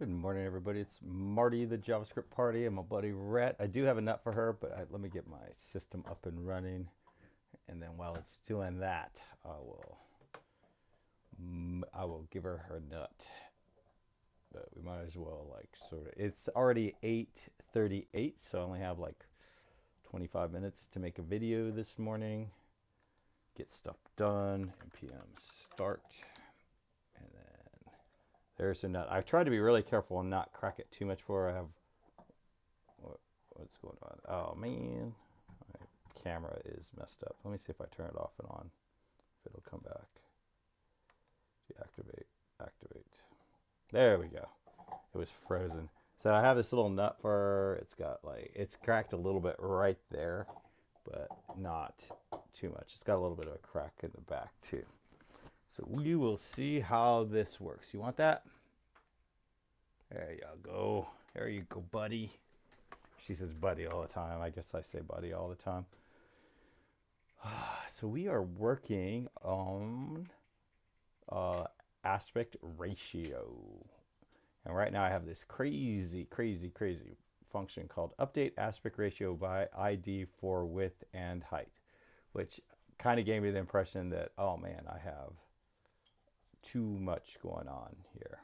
Good morning, everybody. It's Marty, the JavaScript party, and my buddy Rhett. I do have a nut for her, but let me get my system up and running. And then while it's doing that, I will give her her nut. But we might as well sort of. It's already 8:38, so I only have like 25 minutes to make a video this morning. Get stuff done. NPM start, and then there's a nut. I tried to be really careful and not crack it too much for her. I have what's going on? Oh man, my camera is messed up. Let me see if I turn it off and on. If it'll come back. Deactivate, activate. There we go. It was frozen. So I have this little nut for her. It's got it's cracked a little bit right there, but not too much. It's got a little bit of a crack in the back too. So we will see how this works. You want that? There you go. There you go, buddy. She says buddy all the time. I guess I say buddy all the time. So we are working on aspect ratio. And right now I have this crazy function called update aspect ratio by ID for width and height, which kind of gave me the impression that, oh man, I have too much going on here.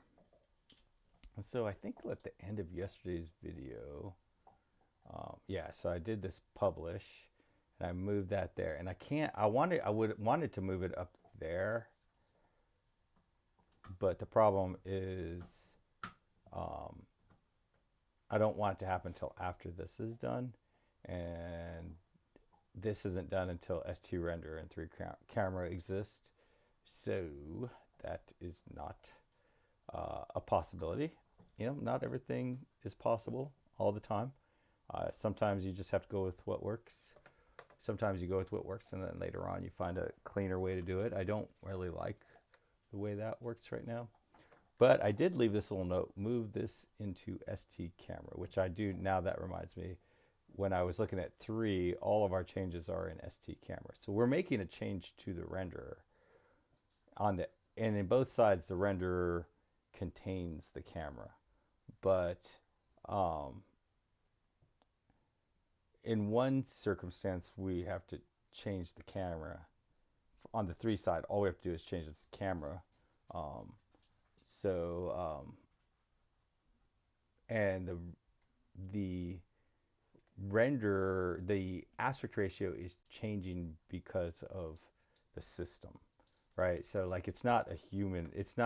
And so I think at the end of yesterday's video, so I did this publish and I moved that there, and I wanted to move it up there, but the problem is I don't want it to happen until after this is done, and this isn't done until STRender and 3Camera exist, so that is not a possibility. Not everything is possible all the time. Sometimes you just have to go with what works. Sometimes you go with what works, and then later on you find a cleaner way to do it. I don't really like the way that works right now. But I did leave this little note, move this into STCamera, which I do now. That reminds me, when I was looking at 3, all of our changes are in STCamera. So we're making a change to the renderer and in both sides, the renderer contains the camera. But in one circumstance, we have to change the camera. On the 3 side, all we have to do is change the camera. And the render, the aspect ratio is changing because of the system, right? So it's not a human, it's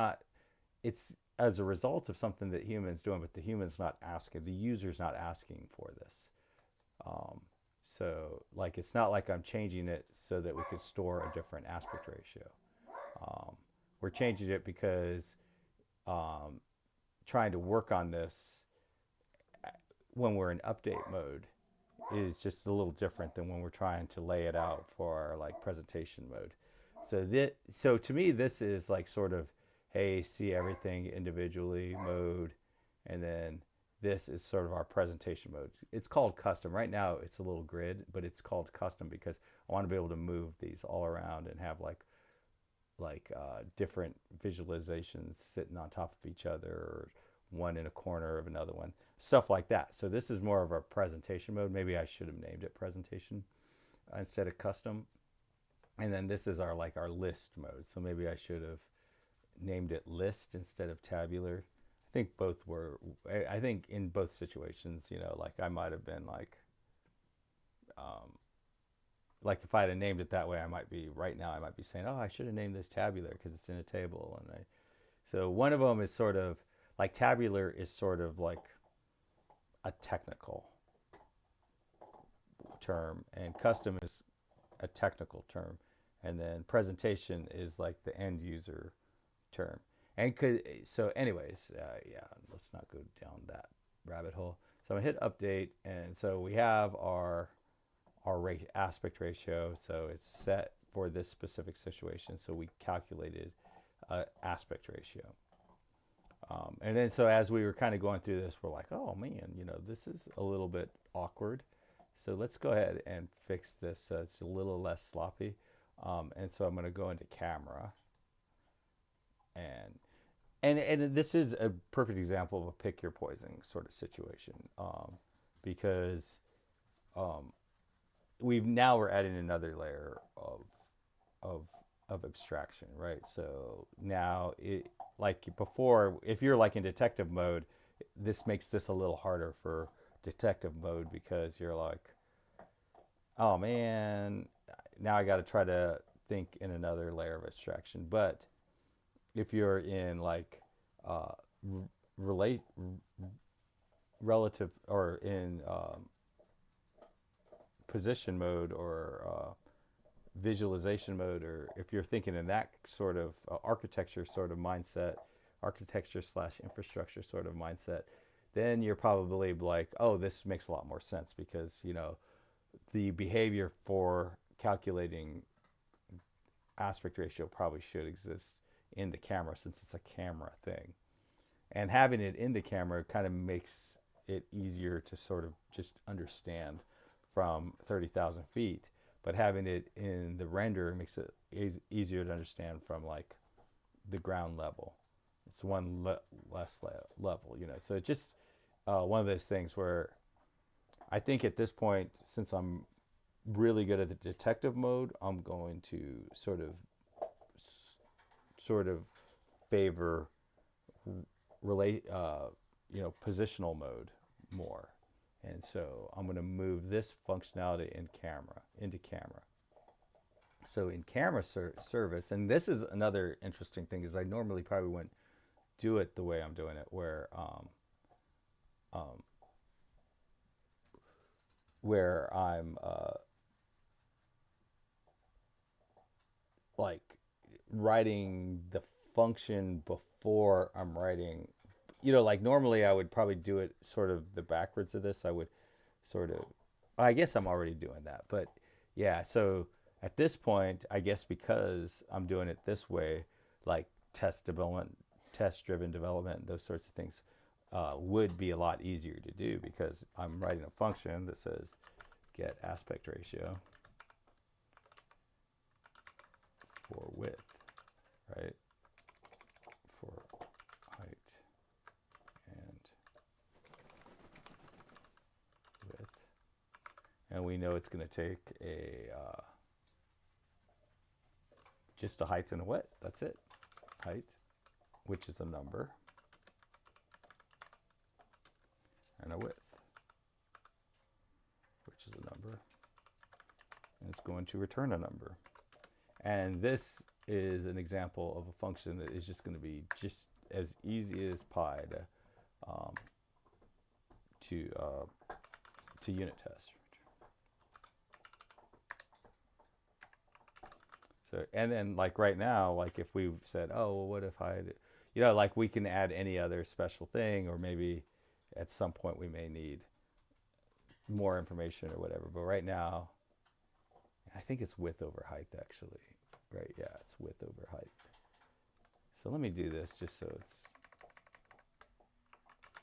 as a result of something that humans doing, but the human's not asking, the user's not asking for this. So it's not like I'm changing it so that we could store a different aspect ratio. We're changing it because trying to work on this when we're in update mode is just a little different than when we're trying to lay it out for our presentation mode. So to me, this is sort of, hey, see everything individually mode, and then this is sort of our presentation mode. It's called custom. Right now it's a little grid, but it's called custom because I want to be able to move these all around and have different visualizations sitting on top of each other, or one in a corner of another one, stuff like that. So this is more of a presentation mode. Maybe I should have named it presentation instead of custom. And then this is our list mode. So maybe I should have named it list instead of tabular. I think in both situations, I might have been if I had named it that way, I might be saying, oh, I should have named this tabular because it's in a table. So one of them is sort of tabular is sort of a technical term, and custom is a technical term, and then presentation is the end user term. So anyways, let's not go down that rabbit hole. So I'm gonna hit update, and so we have our aspect ratio. So it's set for this specific situation. So we calculated aspect ratio. And then so as we were kind of going through this, we're like, oh man, this is a little bit awkward. So let's go ahead and fix this so it's a little less sloppy. And so I'm going to go into camera, and and this is a perfect example of a pick your poison sort of situation, because um, we're adding another layer of of abstraction, right? So now it, like before, if you're like in detective mode, this makes this a little harder for detective mode because you're like, oh man, now I got to try to think in another layer of abstraction. But if you're in like uh, relate relative or in position mode or visualization mode, or if you're thinking in that sort of architecture sort of mindset, architecture slash infrastructure sort of mindset, then you're probably like, oh, this makes a lot more sense because, you know, the behavior for calculating aspect ratio probably should exist in the camera since it's a camera thing. And having it in the camera kind of makes it easier to sort of just understand from 30,000 feet. But having it in the render makes it easier to understand from like the ground level. It's one less level, you know. So it's just one of those things where I think at this point, since I'm really good at the detective mode, I'm going to sort of favor relate you know, positional mode more. And so I'm going to move this functionality in camera into camera. So in camera service, and this is another interesting thing, is I normally probably wouldn't do it the way I'm doing it, um, where I'm like writing the function before I'm writing, you know, like normally I would probably do it sort of the backwards of this. I would sort of, I guess I'm already doing that, but yeah. So at this point, I guess because I'm doing it this way, like test development, test driven development, those sorts of things would be a lot easier to do because I'm writing a function that says get aspect ratio for width, right? For height and width. And we know it's going to take a just a height and a width. That's it. Height, which is a number, and a width, which is a number. And it's going to return a number. And this is an example of a function that is just going to be just as easy as pie um, to unit test. So, and then like right now, like if we said, oh, well, what if I, you know, like we can add any other special thing, or maybe at some point we may need more information or whatever. But right now, I think it's width over height actually. Right? Yeah, it's width over height. So let me do this just so it's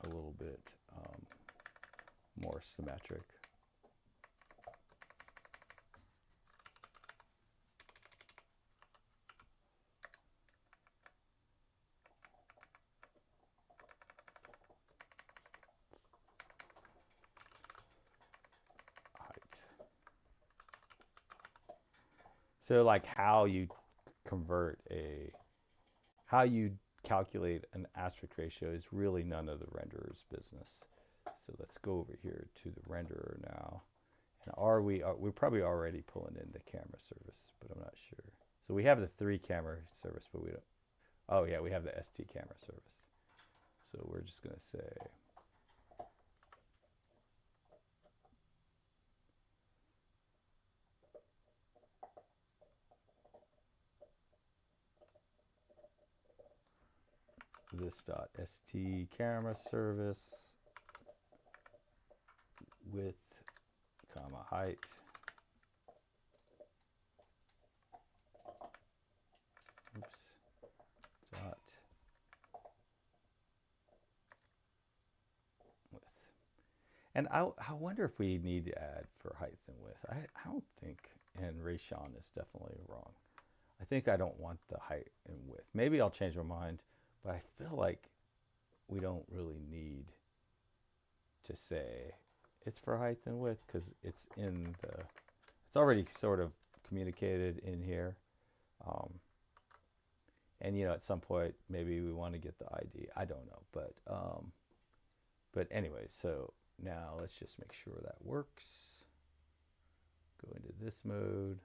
a little bit more symmetric. Height. So like how you convert a, how you calculate an aspect ratio is really none of the renderer's business. So let's go over here to the renderer now. And we're probably already pulling in the camera service, but I'm not sure. So we have the 3 camera service, but we don't. Oh yeah, we have the ST camera service. So we're just going to say this dot st camera service width comma height dot width. And I wonder if we need to add for height and width. I don't think, and Rayshawn is definitely wrong. I think I don't want the height and width. Maybe I'll change my mind, but I feel like we don't really need to say it's for height and width because it's it's already sort of communicated in here. Um, and at some point maybe we want to get the ID. I don't know, but anyway, so now let's just make sure that works. Go into this mode,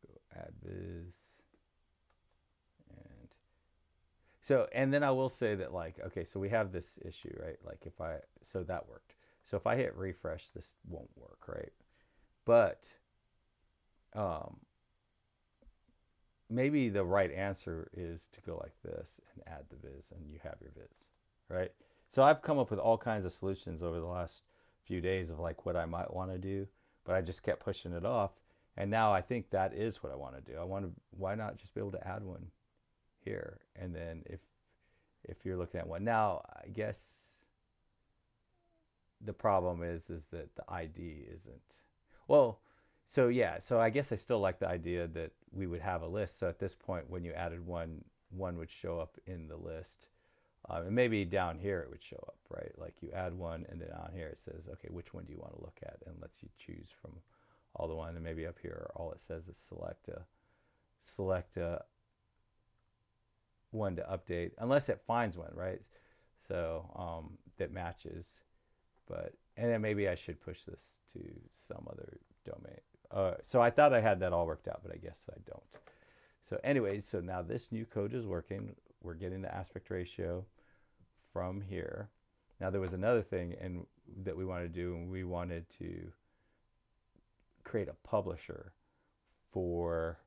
go add viz, and and then I will say that, like, okay, so we have this issue, right? Like so that worked. So if I hit refresh, this won't work, right? But maybe the right answer is to go like this and add the viz, and you have your viz, right? So I've come up with all kinds of solutions over the last few days of like what I might want to do, but I just kept pushing it off. And now I think that is what I want to do. Why not just be able to add one here? And then if you're looking at one now, I guess the problem is that the ID isn't, well, so yeah, so I guess I still like the idea that we would have a list. So at this point, when you added one would show up in the list. And maybe down here it would show up, right? Like you add one, and then on here it says, okay, which one do you want to look at? And lets you choose from all the one. And maybe up here, all it says is select a one to update, unless it finds one, right? So that matches. And then maybe I should push this to some other domain. So I thought I had that all worked out, but I guess I don't. So anyways, so now this new code is working. We're getting the aspect ratio from here. Now there was another thing that we wanted to do, and we wanted to create a publisher for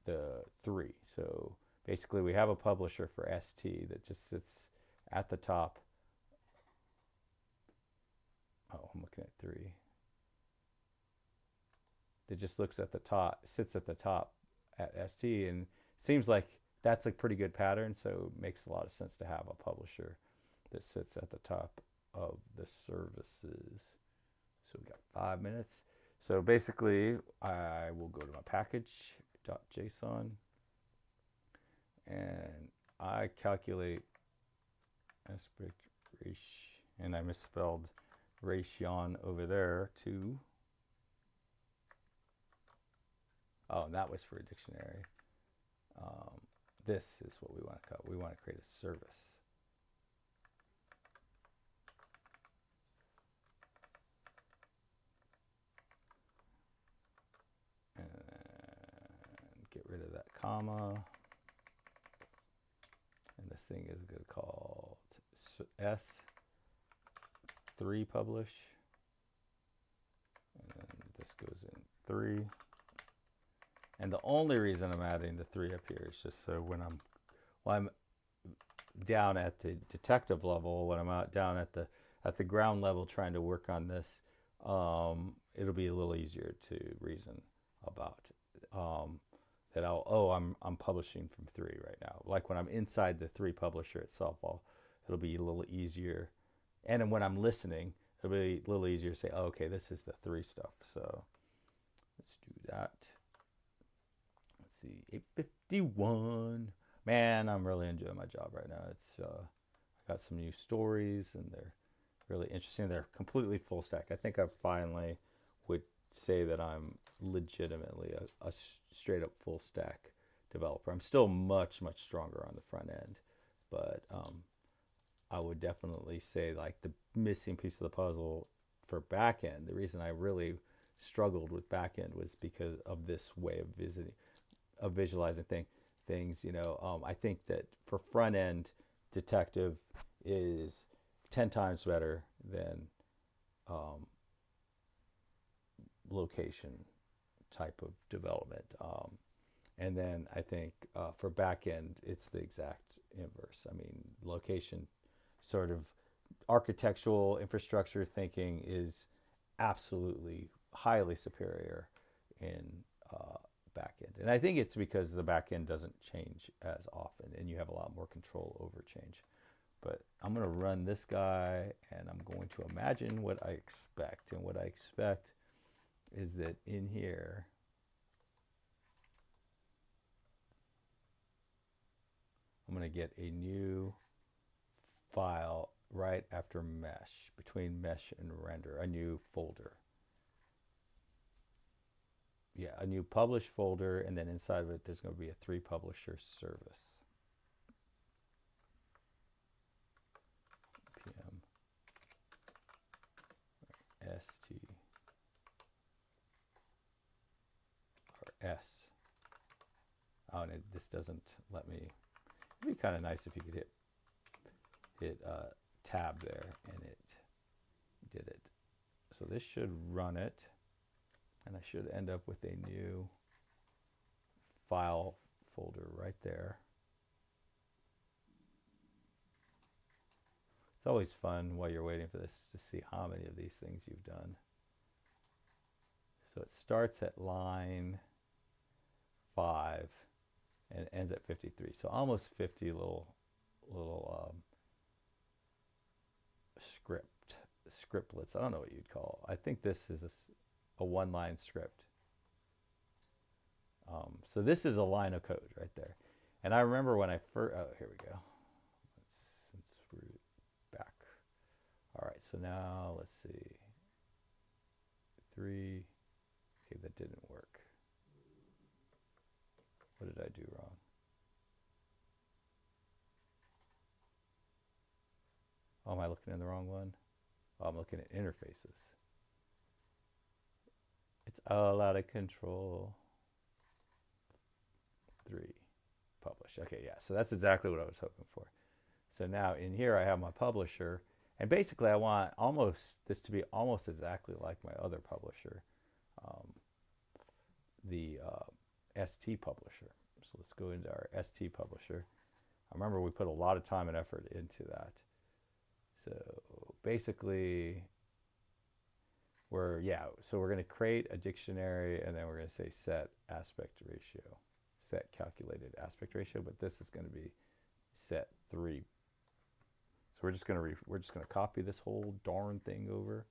the 3. So basically we have a publisher for ST that just sits at the top. Oh, I'm looking at 3. That just looks at the top, sits at the top at ST, and seems like that's a pretty good pattern. So it makes a lot of sense to have a publisher that sits at the top of the services. So we got 5 minutes. So basically, I will go to my package.json, and I calculate aspect ratio, and I misspelled ration over there too. Oh, and that was for a dictionary. This is what we want to call. We want to create a service. And get rid of that comma. And this thing is going to call S3 publish. And this goes in 3. And the only reason I'm adding the 3 up here is just so when I'm down at the detective level, when I'm out down at the ground level trying to work on this, it'll be a little easier to reason about. That I'm publishing from 3 right now. Like when I'm inside the 3 publisher itself, it'll be a little easier. And then when I'm listening, it'll be a little easier to say, oh, okay, this is the 3 stuff. So let's do that. Let's see, 851. Man, I'm really enjoying my job right now. I got some new stories, and they're really interesting. They're completely full stack. I think I finally would say that I'm legitimately a straight up full stack developer. I'm still much stronger on the front end, but I would definitely say like the missing piece of the puzzle for back end, the reason I really struggled with back end was because of this way of visualizing things. I think that for front end, detective is 10 times better than location type of development. And then I think for back end, it's the exact inverse. I mean, location sort of architectural infrastructure thinking is absolutely highly superior in back end. And I think it's because the back end doesn't change as often and you have a lot more control over change. But I'm going to run this guy, and I'm going to imagine what I expect. And what I expect is that in here, I'm going to get a new file right after mesh, between mesh and render, a new folder. Yeah, a new publish folder, and then inside of it there's going to be a 3 publisher service. PM st or s. Oh, and this doesn't let me. It'd be kind of nice if you could hit tab there and it did it. So this should run it, and I should end up with a new file folder right there. It's always fun while you're waiting for this to see how many of these things you've done. So it starts at line 5 and it ends at 53. So almost 50 little scriptlets. I don't know what you'd call it. I think this is a one-line script. So this is a line of code right there. And I remember when I first, oh, here we go. Since we're back. All right, so now let's see. 3, okay, that didn't work. What did I do wrong? Oh, am I looking in the wrong one? Oh, I'm looking at interfaces. It's all out of control. 3, publish. Okay, yeah, so that's exactly what I was hoping for. So now in here I have my publisher, and basically I want this to be almost exactly like my other publisher, the ST publisher. So let's go into our ST publisher. I remember we put a lot of time and effort into that. So basically we're going to create a dictionary, and then we're going to say set aspect ratio, set calculated aspect ratio, but this is going to be set 3. So we're just going to copy this whole darn thing over,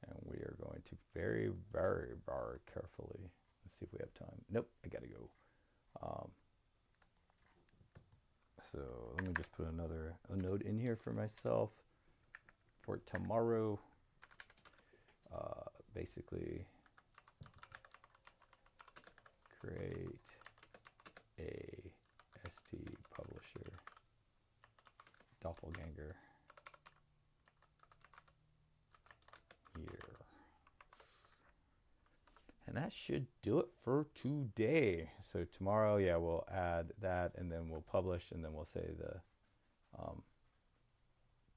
and we are going to very, very, very carefully, let's see if we have time. Nope, I got to go. So let me just put a note in here for myself for tomorrow. Basically, create a ST publisher doppelganger here. And that should do it for today. So tomorrow, yeah, we'll add that, and then we'll publish, and then we'll say the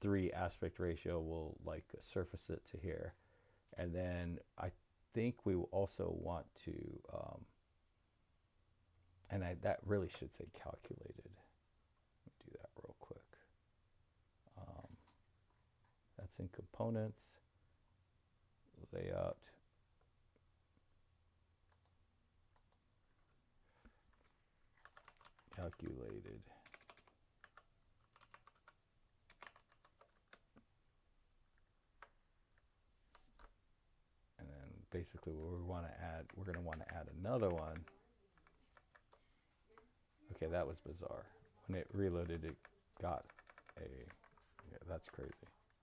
3 aspect ratio, we'll like surface it to here. And then I think we will also want to, that really should say calculated. Let me do that real quick. That's in components, layout. Calculated. And then basically what we want to add, we're going to want to add another one. Okay, that was bizarre. When it reloaded, it got yeah, that's crazy.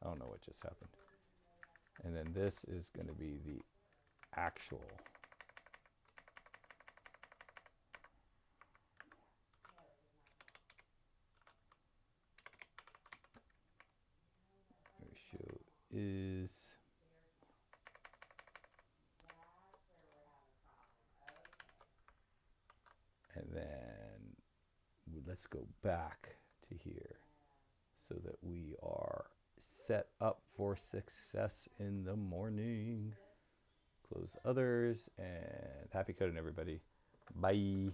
I don't know what just happened. And then this is going to be the actual. Ratio is. And then let's go back to here so that we are set up for success in the morning. Close others, and happy coding, everybody. Bye.